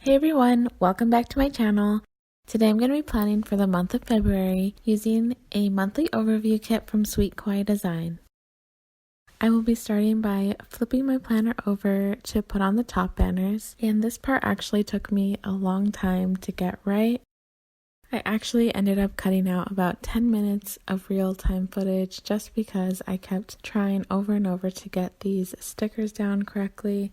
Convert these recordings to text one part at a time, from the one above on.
Hey everyone, welcome back to my channel. Today I'm going to be planning for the month of February using a monthly overview kit from Sweet Kawaii Design. I will be starting by flipping my planner over to put on the top banners, and this part actually took me a long time to get right. I actually ended up cutting out about 10 minutes of real-time footage just because I kept trying over and over to get these stickers down correctly.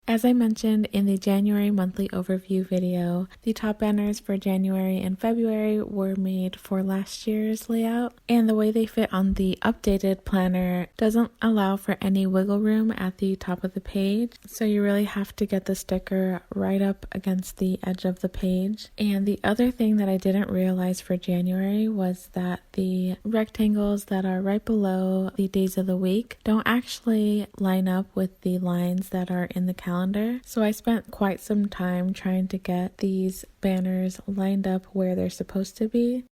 As I mentioned in the January monthly overview video, the top banners for January and February were made for last year's layout, and the way they fit on the updated planner doesn't allow for any wiggle room at the top of the page, so you really have to get the sticker right up against the edge of the page. And the other thing that I didn't realize for January was that the rectangles that are right below the days of the week don't actually line up with the lines that are in the calendar. So I spent quite some time trying to get these banners lined up where they're supposed to be.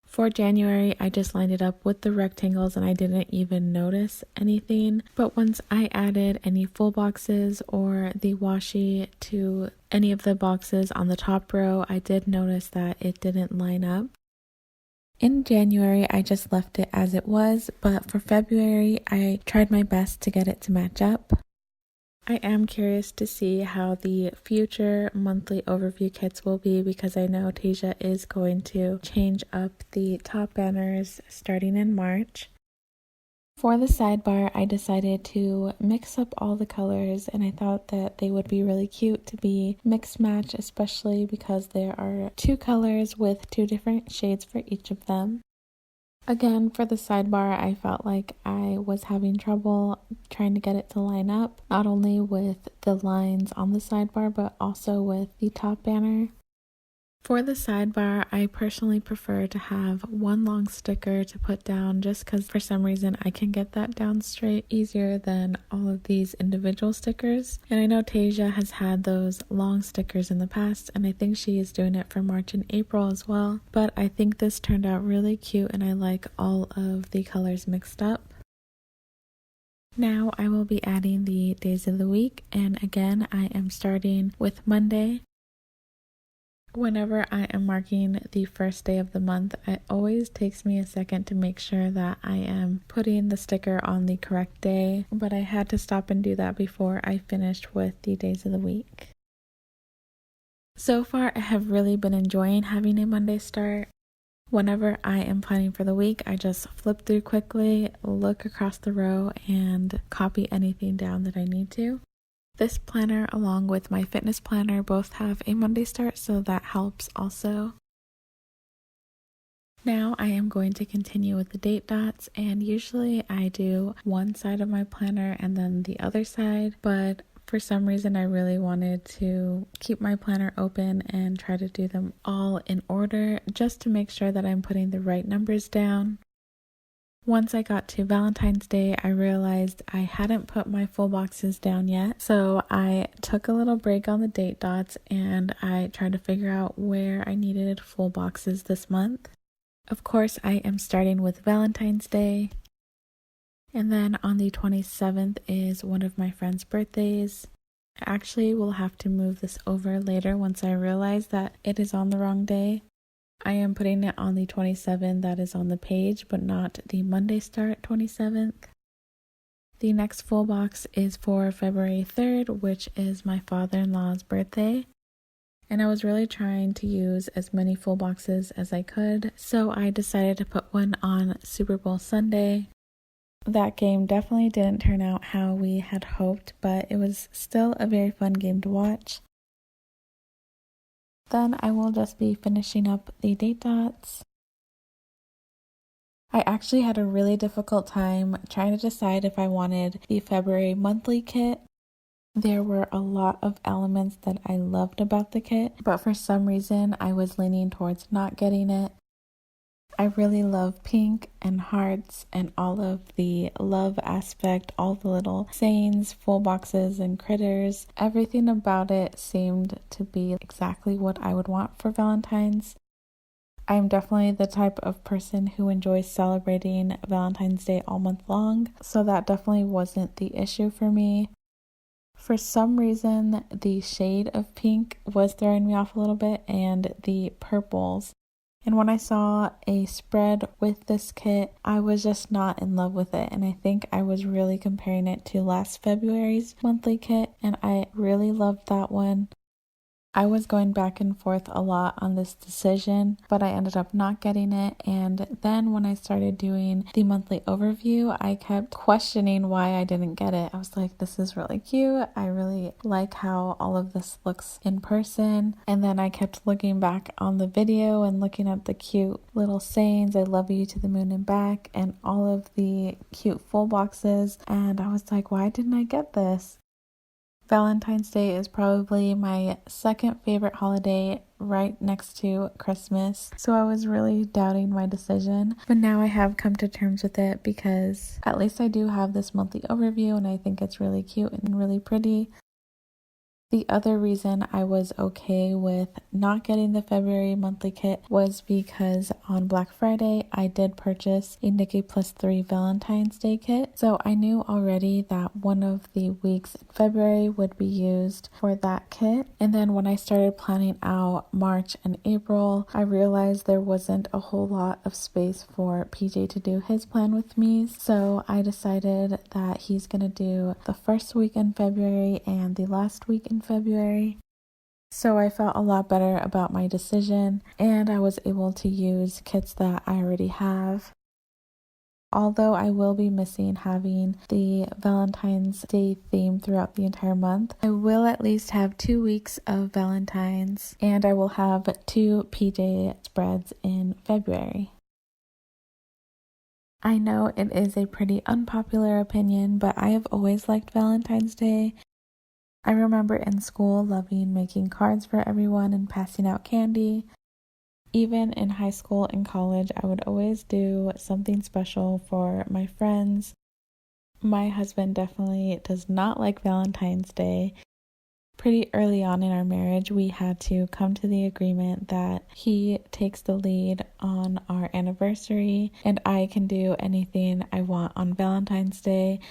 For January, I just lined it up with the rectangles and I didn't even notice anything. But once I added any full boxes or the washi to any of the boxes on the top row, I did notice that it didn't line up. In January, I just left it as it was, but for February, I tried my best to get it to match up. I am curious to see how the future monthly overview kits will be because I know Tasia is going to change up the top banners starting in March. For the sidebar, I decided to mix up all the colors, and I thought that they would be really cute to be mix match, especially because there are two colors with two different shades for each of them. Again, for the sidebar, I felt like I was having trouble trying to get it to line up, not only with the lines on the sidebar, but also with the top banner. For the sidebar, I personally prefer to have one long sticker to put down just because for some reason I can get that down straight easier than all of these individual stickers. And I know Tasia has had those long stickers in the past, and I think she is doing it for March and April as well. But I think this turned out really cute and I like all of the colors mixed up. Now I will be adding the days of the week, and again I am starting with Monday. Whenever I am marking the first day of the month, it always takes me a second to make sure that I am putting the sticker on the correct day, but I had to stop and do that before I finished with the days of the week. So far, I have really been enjoying having a Monday start. Whenever I am planning for the week, I just flip through quickly, look across the row, and copy anything down that I need to. This planner along with my fitness planner both have a Monday start, so that helps also. Now I am going to continue with the date dots, and usually I do one side of my planner and then the other side, but for some reason I really wanted to keep my planner open and try to do them all in order just to make sure that I'm putting the right numbers down. Once I got to Valentine's Day, I realized I hadn't put my full boxes down yet, so I took a little break on the date dots and I tried to figure out where I needed full boxes this month. Of course, I am starting with Valentine's Day, and then on the 27th is one of my friend's birthdays. I actually will have to move this over later once I realize that it is on the wrong day. I am putting it on the 27th that is on the page, but not the Monday start 27th. The next full box is for February 3rd, which is my father-in-law's birthday. And I was really trying to use as many full boxes as I could, so I decided to put one on Super Bowl Sunday. That game definitely didn't turn out how we had hoped, but it was still a very fun game to watch. Then I will just be finishing up the date dots. I actually had a really difficult time trying to decide if I wanted the February monthly kit. There were a lot of elements that I loved about the kit, but for some reason I was leaning towards not getting it. I really love pink and hearts and all of the love aspect, all the little sayings, full boxes, and critters. Everything about it seemed to be exactly what I would want for Valentine's. I'm definitely the type of person who enjoys celebrating Valentine's Day all month long, so that definitely wasn't the issue for me. For some reason, the shade of pink was throwing me off a little bit, and the purples. And when I saw a spread with this kit, I was just not in love with it. And I think I was really comparing it to last February's monthly kit, and I really loved that one. I was going back and forth a lot on this decision, but I ended up not getting it. And then when I started doing the monthly overview, I kept questioning why I didn't get it. I was like, this is really cute. I really like how all of this looks in person. And then I kept looking back on the video and looking at the cute little sayings, I love you to the moon and back, and all of the cute full boxes. And I was like, why didn't I get this? Valentine's Day is probably my second favorite holiday, right next to Christmas. So I was really doubting my decision, but now I have come to terms with it because at least I do have this monthly overview and I think it's really cute and really pretty. The other reason I was okay with not getting the February monthly kit was because on Black Friday, I did purchase a Nikki Plus 3 Valentine's Day kit. So I knew already that one of the weeks in February would be used for that kit. And then when I started planning out March and April, I realized there wasn't a whole lot of space for PJ to do his plan with me. So I decided that he's going to do the first week in February and the last week in February. So I felt a lot better about my decision, and I was able to use kits that I already have. Although I will be missing having the Valentine's Day theme throughout the entire month, I will at least have 2 weeks of Valentine's, and I will have 2 PJ spreads in February. I know it is a pretty unpopular opinion, but I have always liked Valentine's Day. I remember in school loving making cards for everyone and passing out candy. Even in high school and college, I would always do something special for my friends. My husband definitely does not like Valentine's Day. Pretty early on in our marriage, we had to come to the agreement that he takes the lead on our anniversary and I can do anything I want on Valentine's Day.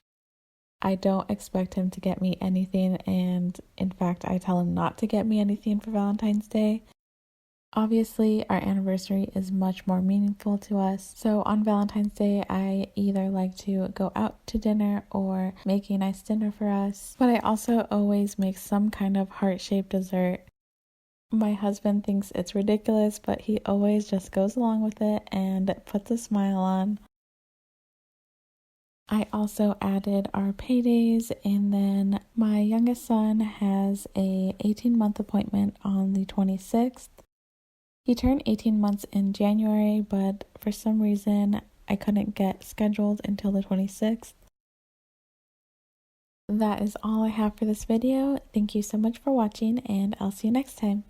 I don't expect him to get me anything, and in fact, I tell him not to get me anything for Valentine's Day. Obviously, our anniversary is much more meaningful to us, so on Valentine's Day, I either like to go out to dinner or make a nice dinner for us, but I also always make some kind of heart-shaped dessert. My husband thinks it's ridiculous, but he always just goes along with it and puts a smile on. I also added our paydays, and then my youngest son has a 18-month appointment on the 26th. He turned 18 months in January, but for some reason I couldn't get scheduled until the 26th. That is all I have for this video. Thank you so much for watching, and I'll see you next time.